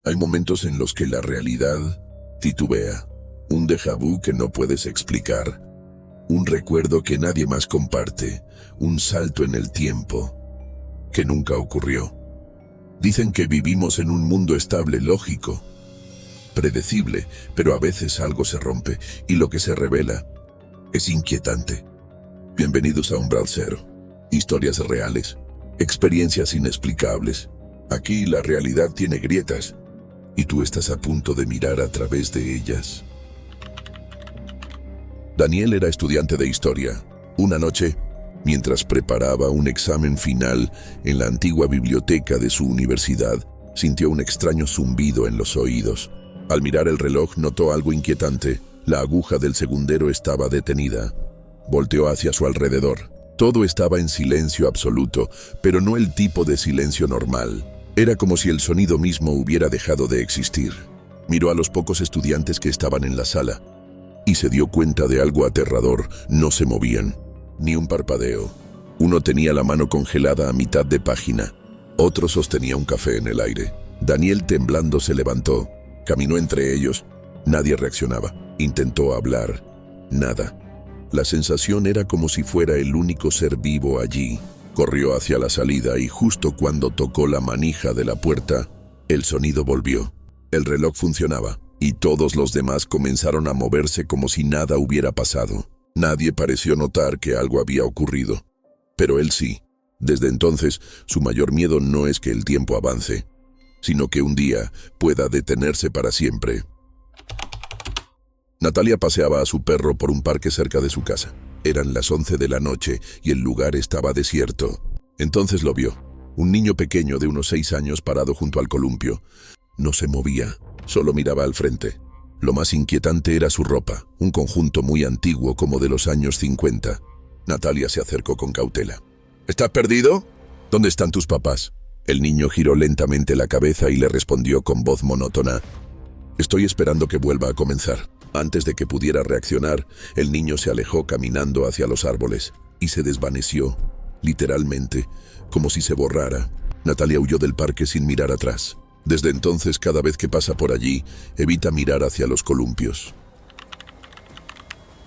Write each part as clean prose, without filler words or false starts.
Hay momentos en los que la realidad titubea, un déjà vu que no puedes explicar, un recuerdo que nadie más comparte, un salto en el tiempo que nunca ocurrió. Dicen que vivimos en un mundo estable, lógico, predecible, pero a veces algo se rompe y lo que se revela es inquietante. Bienvenidos a Umbral Cero. Historias reales, experiencias inexplicables. Aquí la realidad tiene grietas y tú estás a punto de mirar a través de ellas. Daniel era estudiante de historia. Una noche, mientras preparaba un examen final en la antigua biblioteca de su universidad, sintió un extraño zumbido en los oídos. Al mirar el reloj notó algo inquietante. La aguja del segundero estaba detenida. Volteó hacia su alrededor. Todo estaba en silencio absoluto, pero no el tipo de silencio normal. Era como si el sonido mismo hubiera dejado de existir. Miró a los pocos estudiantes que estaban en la sala y se dio cuenta de algo aterrador. No se movían, ni un parpadeo. Uno tenía la mano congelada a mitad de página. Otro sostenía un café en el aire. Daniel, temblando, se levantó. Caminó entre ellos. Nadie reaccionaba. Intentó hablar. Nada. La sensación era como si fuera el único ser vivo allí. Corrió hacia la salida y justo cuando tocó la manija de la puerta, el sonido volvió. El reloj funcionaba y todos los demás comenzaron a moverse como si nada hubiera pasado. Nadie pareció notar que algo había ocurrido, pero él sí. Desde entonces, su mayor miedo no es que el tiempo avance, sino que un día pueda detenerse para siempre. Natalia paseaba a su perro por un parque cerca de su casa. Eran las 11 de la noche y el lugar estaba desierto. Entonces lo vio. Un niño pequeño de unos 6 años parado junto al columpio. No se movía, solo miraba al frente. Lo más inquietante era su ropa, un conjunto muy antiguo como de los años 50. Natalia se acercó con cautela. ¿Estás perdido? ¿Dónde están tus papás? El niño giró lentamente la cabeza y le respondió con voz monótona. Estoy esperando que vuelva a comenzar. Antes de que pudiera reaccionar, el niño se alejó caminando hacia los árboles y se desvaneció, literalmente, como si se borrara. Natalia huyó del parque sin mirar atrás. Desde entonces, cada vez que pasa por allí, evita mirar hacia los columpios.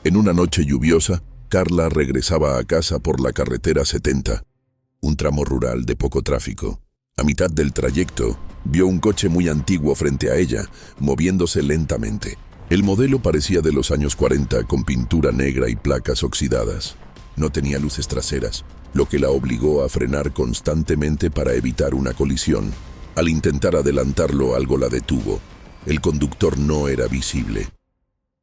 En una noche lluviosa, Carla regresaba a casa por la carretera 70, un tramo rural de poco tráfico. A mitad del trayecto, vio un coche muy antiguo frente a ella, moviéndose lentamente. El modelo parecía de los años 40, con pintura negra y placas oxidadas. No tenía luces traseras, lo que la obligó a frenar constantemente para evitar una colisión. Al intentar adelantarlo, algo la detuvo. El conductor no era visible.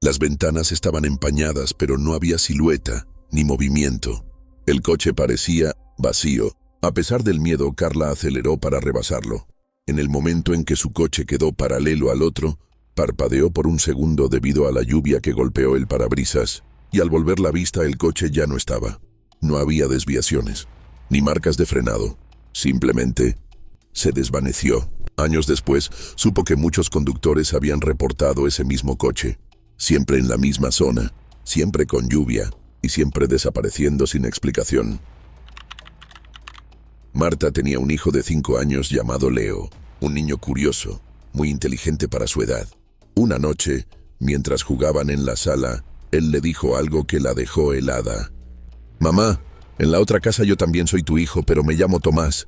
Las ventanas estaban empañadas, pero no había silueta ni movimiento. El coche parecía vacío. A pesar del miedo, Carla aceleró para rebasarlo. En el momento en que su coche quedó paralelo al otro, parpadeó por un segundo debido a la lluvia que golpeó el parabrisas, y al volver la vista el coche ya no estaba. No había desviaciones, ni marcas de frenado. Simplemente se desvaneció. Años después, supo que muchos conductores habían reportado ese mismo coche, siempre en la misma zona, siempre con lluvia, y siempre desapareciendo sin explicación. Marta tenía un hijo de 5 años llamado Leo, un niño curioso, muy inteligente para su edad. Una noche, mientras jugaban en la sala, él le dijo algo que la dejó helada. «Mamá, en la otra casa yo también soy tu hijo, pero me llamo Tomás.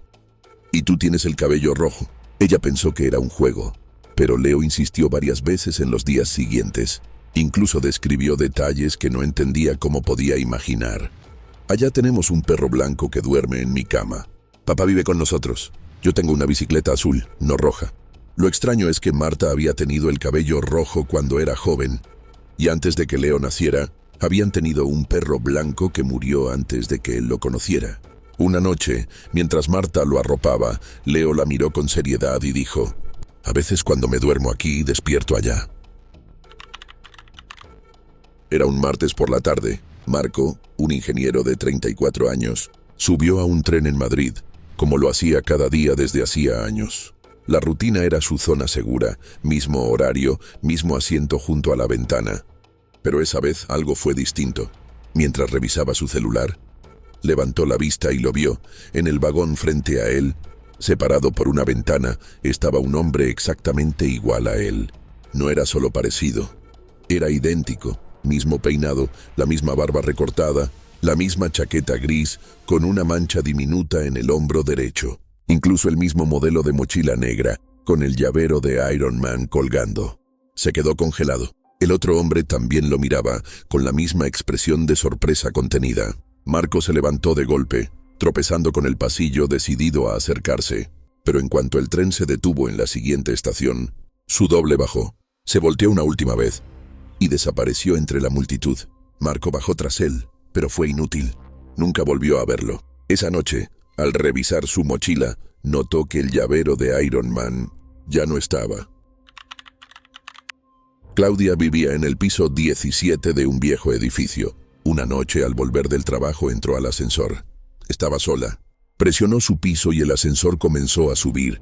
Y tú tienes el cabello rojo». Ella pensó que era un juego, pero Leo insistió varias veces en los días siguientes. Incluso describió detalles que no entendía cómo podía imaginar. «Allá tenemos un perro blanco que duerme en mi cama. Papá vive con nosotros. Yo tengo una bicicleta azul, no roja». Lo extraño es que Marta había tenido el cabello rojo cuando era joven, y antes de que Leo naciera, habían tenido un perro blanco que murió antes de que él lo conociera. Una noche, mientras Marta lo arropaba, Leo la miró con seriedad y dijo, «A veces cuando me duermo aquí, despierto allá». Era un martes por la tarde. Marco, un ingeniero de 34 años, subió a un tren en Madrid, como lo hacía cada día desde hacía años. La rutina era su zona segura, mismo horario, mismo asiento junto a la ventana. Pero esa vez algo fue distinto. Mientras revisaba su celular, levantó la vista y lo vio. En el vagón frente a él Separado por una ventana, estaba un hombre exactamente igual a él. No era solo parecido, era idéntico. Mismo peinado, la misma barba recortada, la misma chaqueta gris con una mancha diminuta en el hombro derecho. Incluso el mismo modelo de mochila negra, con el llavero de Iron Man colgando. Se quedó congelado. El otro hombre también lo miraba, con la misma expresión de sorpresa contenida. Marco se levantó de golpe, tropezando con el pasillo, decidido a acercarse. Pero en cuanto el tren se detuvo en la siguiente estación, su doble bajó. Se volteó una última vez y desapareció entre la multitud. Marco bajó tras él, pero fue inútil. Nunca volvió a verlo. Esa noche, al revisar su mochila, notó que el llavero de Iron Man ya no estaba. Claudia vivía en el piso 17 de un viejo edificio. Una noche, al volver del trabajo, entró al ascensor. Estaba sola. Presionó su piso y el ascensor comenzó a subir,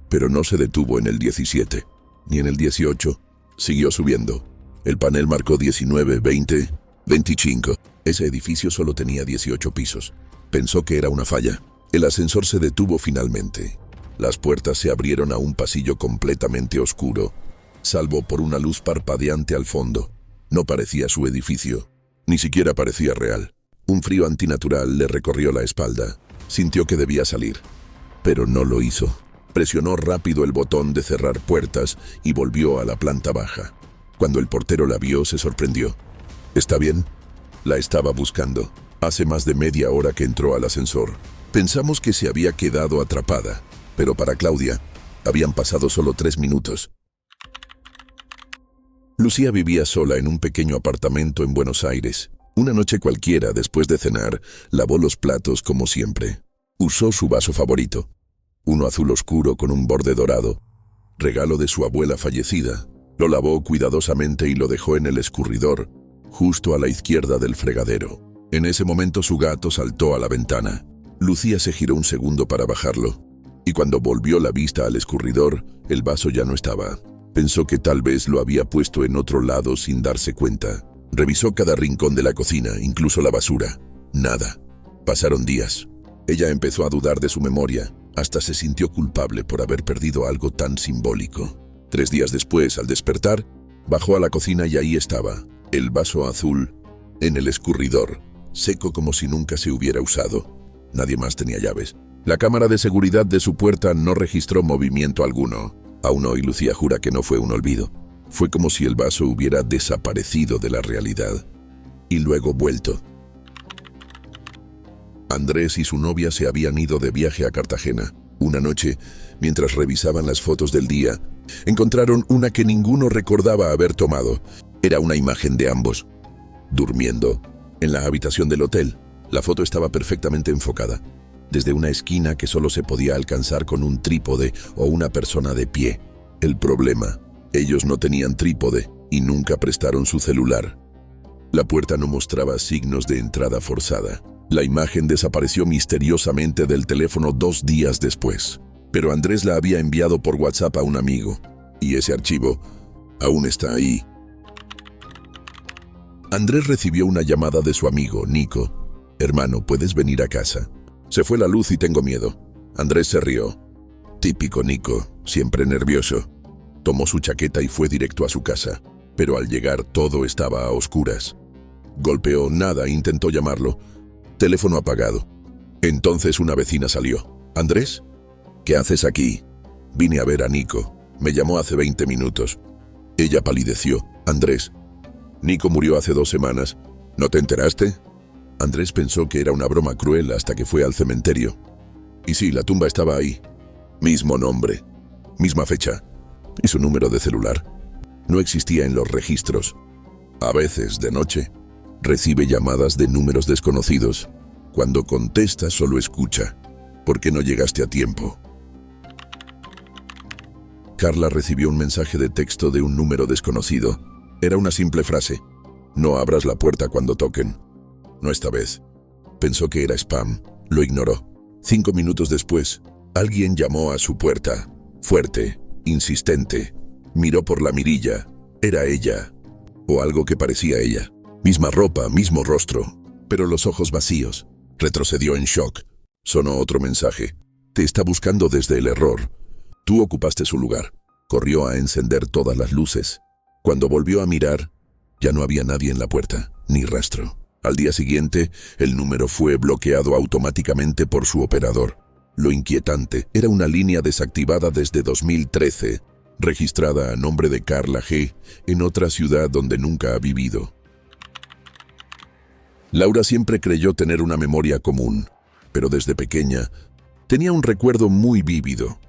pero no se detuvo en el 17, ni en el 18. Siguió subiendo. El panel marcó 19, 20, 25. Ese edificio solo tenía 18 pisos. Pensó que era una falla. El ascensor se detuvo finalmente. Las puertas se abrieron a un pasillo completamente oscuro, salvo por una luz parpadeante al fondo. No parecía su edificio. Ni siquiera parecía real. Un frío antinatural le recorrió la espalda. Sintió que debía salir, pero no lo hizo. Presionó rápido el botón de cerrar puertas y volvió a la planta baja. Cuando el portero la vio, se sorprendió. ¿Está bien? La estaba buscando. Hace más de media hora que entró al ascensor. Pensamos que se había quedado atrapada, pero para Claudia, habían pasado solo 3 minutos. Lucía vivía sola en un pequeño apartamento en Buenos Aires. Una noche cualquiera, después de cenar, lavó los platos como siempre. Usó su vaso favorito, uno azul oscuro con un borde dorado, regalo de su abuela fallecida. Lo lavó cuidadosamente y lo dejó en el escurridor, justo a la izquierda del fregadero. En ese momento su gato saltó a la ventana. Lucía se giró un segundo para bajarlo, y cuando volvió la vista al escurridor, el vaso ya no estaba. Pensó que tal vez lo había puesto en otro lado sin darse cuenta. Revisó cada rincón de la cocina, incluso la basura. Nada. Pasaron días. Ella empezó a dudar de su memoria. Hasta se sintió culpable por haber perdido algo tan simbólico. 3 días después, al despertar, bajó a la cocina y ahí estaba, el vaso azul, en el escurridor, seco como si nunca se hubiera usado. Nadie más tenía llaves. La cámara de seguridad de su puerta no registró movimiento alguno. Aún hoy Lucía jura que no fue un olvido. Fue como si el vaso hubiera desaparecido de la realidad y luego vuelto. Andrés y su novia se habían ido de viaje a Cartagena. Una noche, mientras revisaban las fotos del día, encontraron una que ninguno recordaba haber tomado. Era una imagen de ambos, durmiendo, en la habitación del hotel. La foto estaba perfectamente enfocada, desde una esquina que solo se podía alcanzar con un trípode o una persona de pie. El problema: ellos no tenían trípode y nunca prestaron su celular. La puerta no mostraba signos de entrada forzada. La imagen desapareció misteriosamente del teléfono 2 días después, pero Andrés la había enviado por WhatsApp a un amigo, y ese archivo aún está ahí. Andrés recibió una llamada de su amigo, Nico. «Hermano, ¿puedes venir a casa? Se fue la luz y tengo miedo». Andrés se rió. Típico Nico, siempre nervioso. Tomó su chaqueta y fue directo a su casa, pero al llegar todo estaba a oscuras. Golpeó nada e intentó llamarlo. Teléfono apagado. Entonces una vecina salió. «¿Andrés? ¿Qué haces aquí?» «Vine a ver a Nico. Me llamó hace 20 minutos». Ella palideció. «Andrés, Nico murió hace 2 semanas. ¿No te enteraste?» Andrés pensó que era una broma cruel hasta que fue al cementerio. Y sí, la tumba estaba ahí. Mismo nombre, misma fecha y su número de celular. No existía en los registros. A veces, de noche, recibe llamadas de números desconocidos. Cuando contesta, solo escucha. «¿Por qué no llegaste a tiempo?» Carla recibió un mensaje de texto de un número desconocido. Era una simple frase: «No abras la puerta cuando toquen». No esta vez. Pensó que era spam. Lo ignoró. 5 minutos después, alguien llamó a su puerta. Fuerte, insistente. Miró por la mirilla. Era ella. O algo que parecía ella. Misma ropa, mismo rostro, pero los ojos vacíos. Retrocedió en shock. Sonó otro mensaje. Te está buscando desde el error. Tú ocupaste su lugar. Corrió a encender todas las luces. Cuando volvió a mirar, ya no había nadie en la puerta, ni rastro. Al día siguiente, el número fue bloqueado automáticamente por su operador. Lo inquietante era una línea desactivada desde 2013, registrada a nombre de Carla G. en otra ciudad donde nunca ha vivido. Laura siempre creyó tener una memoria común, pero desde pequeña tenía un recuerdo muy vívido.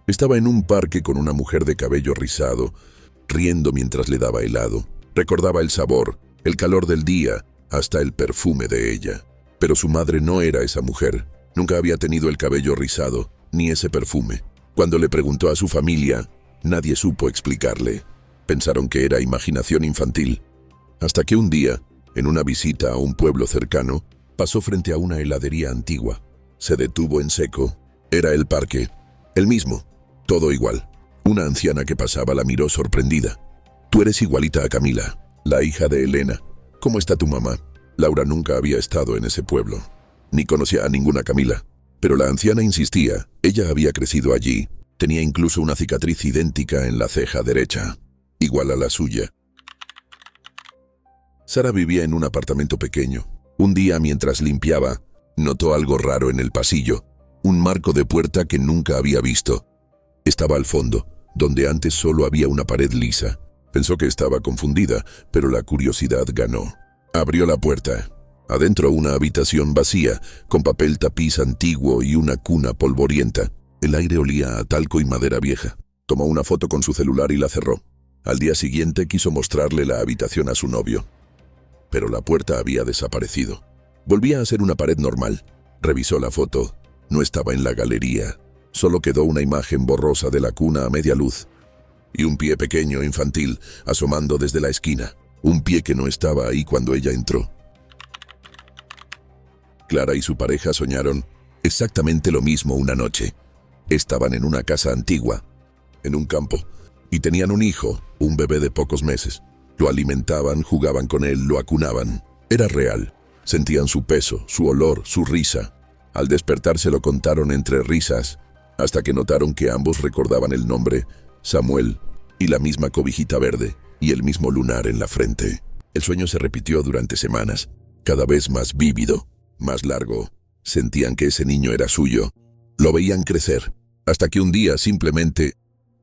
Estaba en un parque con una mujer de cabello rizado, riendo mientras le daba helado. Recordaba el sabor, el calor del día, hasta el perfume de ella. Pero su madre no era esa mujer. Nunca había tenido el cabello rizado, ni ese perfume. Cuando le preguntó a su familia, nadie supo explicarle. Pensaron que era imaginación infantil. Hasta que un día, en una visita a un pueblo cercano, pasó frente a una heladería antigua. Se detuvo en seco. Era el parque. El mismo. Todo igual. Una anciana que pasaba la miró sorprendida. «Tú eres igualita a Camila, la hija de Elena. ¿Cómo está tu mamá?» Laura nunca había estado en ese pueblo, ni conocía a ninguna Camila. Pero la anciana insistía. Ella había crecido allí. Tenía incluso una cicatriz idéntica en la ceja derecha, igual a la suya. Sara vivía en un apartamento pequeño. Un día, mientras limpiaba, notó algo raro en el pasillo. Un marco de puerta que nunca había visto. Estaba al fondo, donde antes solo había una pared lisa. Pensó que estaba confundida, pero la curiosidad ganó. Abrió la puerta. Adentro una habitación vacía, con papel tapiz antiguo y una cuna polvorienta. El aire olía a talco y madera vieja. Tomó una foto con su celular y la cerró. Al día siguiente quiso mostrarle la habitación a su novio. Pero la puerta había desaparecido. Volvía a ser una pared normal. Revisó la foto. No estaba en la galería. Solo quedó una imagen borrosa de la cuna a media luz. Y un pie pequeño, infantil, asomando desde la esquina. Un pie que no estaba ahí cuando ella entró. Clara y su pareja soñaron exactamente lo mismo una noche. Estaban en una casa antigua, en un campo, y tenían un hijo, un bebé de pocos meses. Lo alimentaban, jugaban con él, lo acunaban. Era real. Sentían su peso, su olor, su risa. Al despertar se lo contaron entre risas, hasta que notaron que ambos recordaban el nombre, Samuel, y la misma cobijita verde, y el mismo lunar en la frente. El sueño se repitió durante semanas, cada vez más vívido, más largo. Sentían que ese niño era suyo. Lo veían crecer, hasta que un día simplemente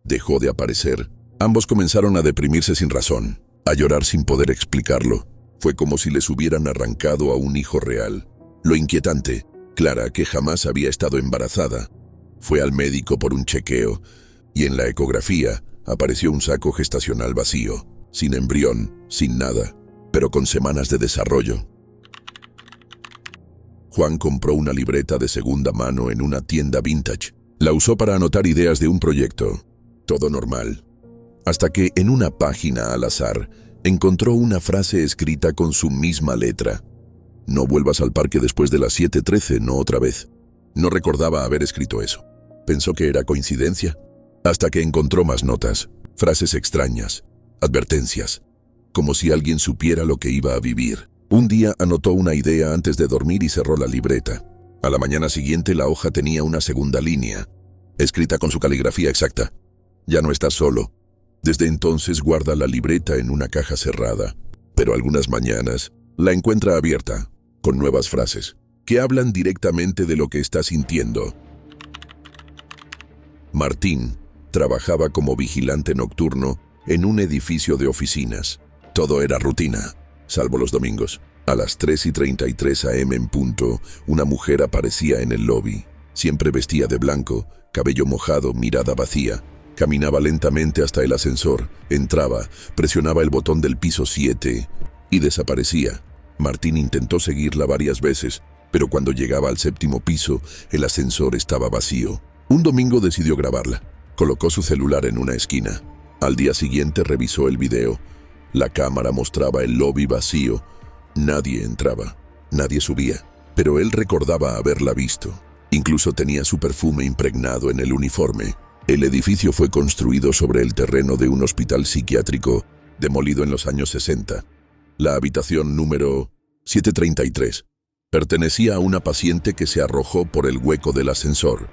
dejó de aparecer. Ambos comenzaron a deprimirse sin razón, a llorar sin poder explicarlo. Fue como si les hubieran arrancado a un hijo real. Lo inquietante, Clara, que jamás había estado embarazada, fue al médico por un chequeo, y en la ecografía apareció un saco gestacional vacío, sin embrión, sin nada, pero con semanas de desarrollo. Juan compró una libreta de segunda mano en una tienda vintage. La usó para anotar ideas de un proyecto. Todo normal. Hasta que en una página al azar encontró una frase escrita con su misma letra. No vuelvas al parque después de las 7:13, no otra vez. No recordaba haber escrito eso. Pensó que era coincidencia, hasta que encontró más notas, frases extrañas, advertencias, como si alguien supiera lo que iba a vivir. Un día anotó una idea antes de dormir y cerró la libreta. A la mañana siguiente la hoja tenía una segunda línea, escrita con su caligrafía exacta. Ya no estás solo. Desde entonces guarda la libreta en una caja cerrada, pero algunas mañanas la encuentra abierta, con nuevas frases, que hablan directamente de lo que está sintiendo. Martín trabajaba como vigilante nocturno en un edificio de oficinas. Todo era rutina, salvo los domingos. A las 3:33 a.m. en punto, una mujer aparecía en el lobby. Siempre vestía de blanco, cabello mojado, mirada vacía. Caminaba lentamente hasta el ascensor, entraba, presionaba el botón del piso 7 y desaparecía. Martín intentó seguirla varias veces, pero cuando llegaba al 7º piso, el ascensor estaba vacío. Un domingo decidió grabarla. Colocó su celular en una esquina. Al día siguiente revisó el video. La cámara mostraba el lobby vacío. Nadie entraba, nadie subía, pero él recordaba haberla visto. Incluso tenía su perfume impregnado en el uniforme. El edificio fue construido sobre el terreno de un hospital psiquiátrico demolido en los años 60. La habitación número 733 pertenecía a una paciente que se arrojó por el hueco del ascensor.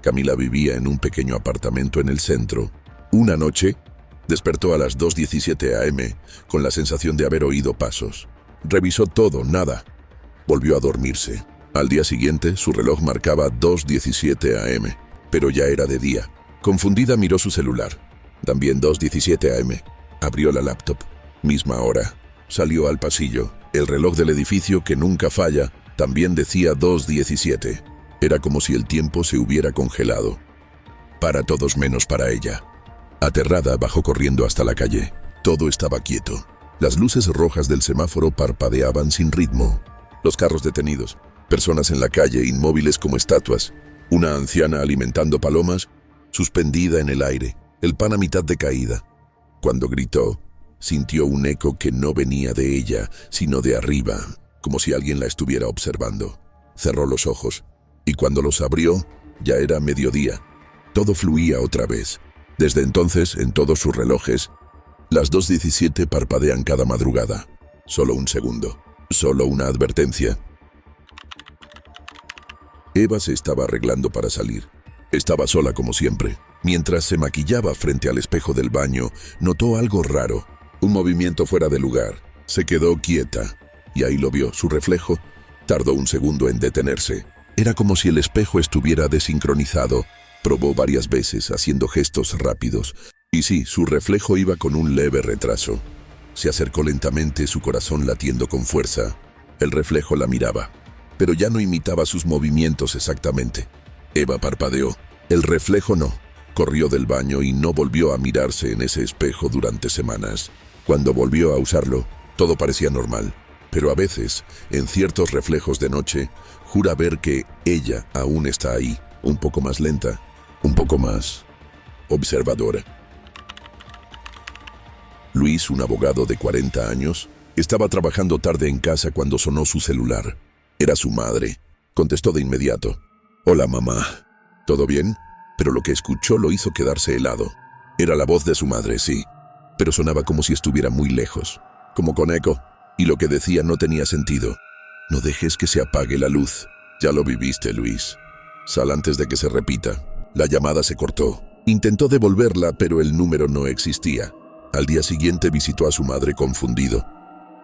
Camila vivía en un pequeño apartamento en el centro. Una noche, despertó a las 2:17 a.m. con la sensación de haber oído pasos. Revisó todo, nada. Volvió a dormirse. Al día siguiente, su reloj marcaba 2:17 a.m., pero ya era de día. Confundida miró su celular. También 2:17 a.m. Abrió la laptop. Misma hora. Salió al pasillo. El reloj del edificio, que nunca falla, también decía 2:17. Era como si el tiempo se hubiera congelado. Para todos menos para ella. Aterrada, bajó corriendo hasta la calle. Todo estaba quieto. Las luces rojas del semáforo parpadeaban sin ritmo. Los carros detenidos. Personas en la calle, inmóviles como estatuas. Una anciana alimentando palomas, suspendida en el aire, el pan a mitad de caída. Cuando gritó, sintió un eco que no venía de ella, sino de arriba, como si alguien la estuviera observando. Cerró los ojos, y cuando los abrió, ya era mediodía. Todo fluía otra vez. Desde entonces, en todos sus relojes, las 2:17 parpadean cada madrugada. Solo un segundo. Solo una advertencia. Eva se estaba arreglando para salir. Estaba sola como siempre. Mientras se maquillaba frente al espejo del baño, notó algo raro. Un movimiento fuera de lugar. Se quedó quieta. Y ahí lo vio, su reflejo. Tardó un segundo en detenerse. Era como si el espejo estuviera desincronizado. Probó varias veces, haciendo gestos rápidos. Y sí, su reflejo iba con un leve retraso. Se acercó lentamente, su corazón latiendo con fuerza. El reflejo la miraba, pero ya no imitaba sus movimientos exactamente. Eva parpadeó. El reflejo no. Corrió del baño y no volvió a mirarse en ese espejo durante semanas. Cuando volvió a usarlo, todo parecía normal. Pero a veces, en ciertos reflejos de noche, jura ver que ella aún está ahí, un poco más lenta, un poco más observadora. Luis, un abogado de 40 años, estaba trabajando tarde en casa cuando sonó su celular. Era su madre. Contestó de inmediato. «Hola, mamá. ¿Todo bien?» Pero lo que escuchó lo hizo quedarse helado. Era la voz de su madre, sí, pero sonaba como si estuviera muy lejos, como con eco, y lo que decía no tenía sentido. «No dejes que se apague la luz. Ya lo viviste, Luis. Sal antes de que se repita». La llamada se cortó. Intentó devolverla, pero el número no existía. Al día siguiente visitó a su madre confundido,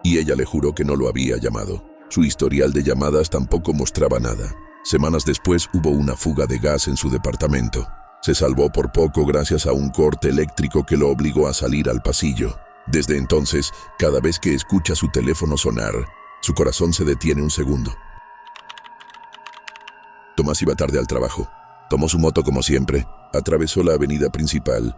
y ella le juró que no lo había llamado. Su historial de llamadas tampoco mostraba nada. Semanas después hubo una fuga de gas en su departamento. Se salvó por poco gracias a un corte eléctrico que lo obligó a salir al pasillo. Desde entonces, cada vez que escucha su teléfono sonar, su corazón se detiene un segundo. Tomás iba tarde al trabajo. Tomó su moto como siempre, atravesó la avenida principal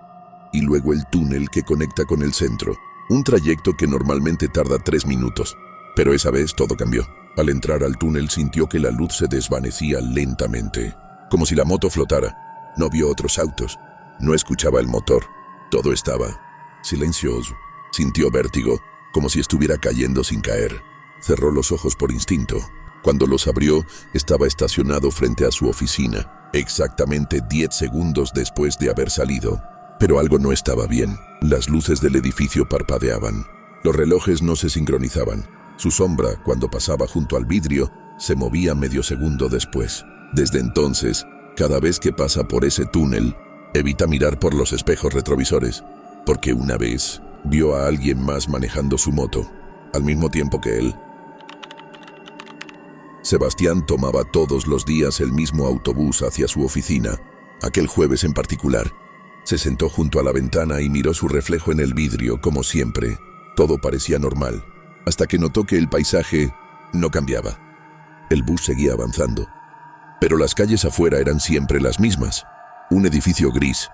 y luego el túnel que conecta con el centro. Un trayecto que normalmente tarda 3 minutos. Pero esa vez todo cambió. Al entrar al túnel sintió que la luz se desvanecía lentamente, como si la moto flotara. No vio otros autos. No escuchaba el motor. Todo estaba silencioso. Sintió vértigo, como si estuviera cayendo sin caer. Cerró los ojos por instinto. Cuando los abrió, estaba estacionado frente a su oficina, exactamente 10 segundos después de haber salido. Pero algo no estaba bien. Las luces del edificio parpadeaban. Los relojes no se sincronizaban. Su sombra, cuando pasaba junto al vidrio, se movía medio segundo después. Desde entonces, cada vez que pasa por ese túnel, evita mirar por los espejos retrovisores, porque una vez vio a alguien más manejando su moto, al mismo tiempo que él. Sebastián tomaba todos los días el mismo autobús hacia su oficina. Aquel jueves en particular, se sentó junto a la ventana y miró su reflejo en el vidrio, como siempre. Todo parecía normal, hasta que notó que el paisaje no cambiaba. El bus seguía avanzando, pero las calles afuera eran siempre las mismas. Un edificio gris,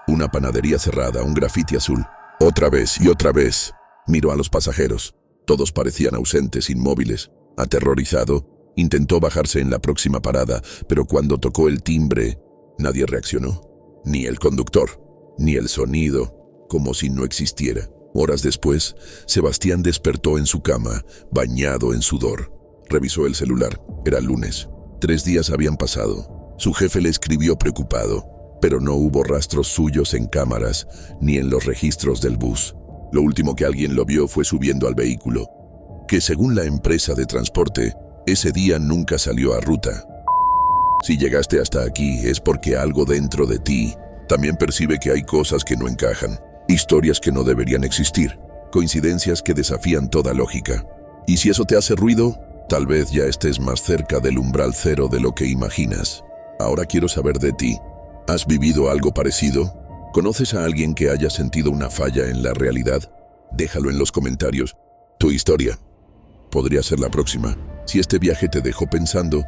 una panadería cerrada, un grafiti azul. Otra vez y otra vez. Miró a los pasajeros. Todos parecían ausentes, inmóviles. Aterrorizado, intentó bajarse en la próxima parada, pero cuando tocó el timbre, nadie reaccionó. Ni el conductor, ni el sonido, como si no existiera. Horas después, Sebastián despertó en su cama, bañado en sudor. Revisó el celular. Era lunes. 3 días habían pasado. Su jefe le escribió preocupado, pero no hubo rastros suyos en cámaras ni en los registros del bus. Lo último que alguien lo vio fue subiendo al vehículo, que según la empresa de transporte, ese día nunca salió a ruta. Si llegaste hasta aquí es porque algo dentro de ti también percibe que hay cosas que no encajan, historias que no deberían existir, coincidencias que desafían toda lógica. Y si eso te hace ruido, tal vez ya estés más cerca del umbral cero de lo que imaginas. Ahora quiero saber de ti. ¿Has vivido algo parecido? ¿Conoces a alguien que haya sentido una falla en la realidad? Déjalo en los comentarios. Tu historia podría ser la próxima. Si este viaje te dejó pensando,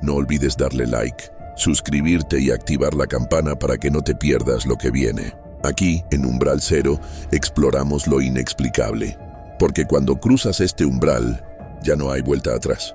no olvides darle like, suscribirte y activar la campana para que no te pierdas lo que viene. Aquí, en Umbral Cero, exploramos lo inexplicable. Porque cuando cruzas este umbral, ya no hay vuelta atrás.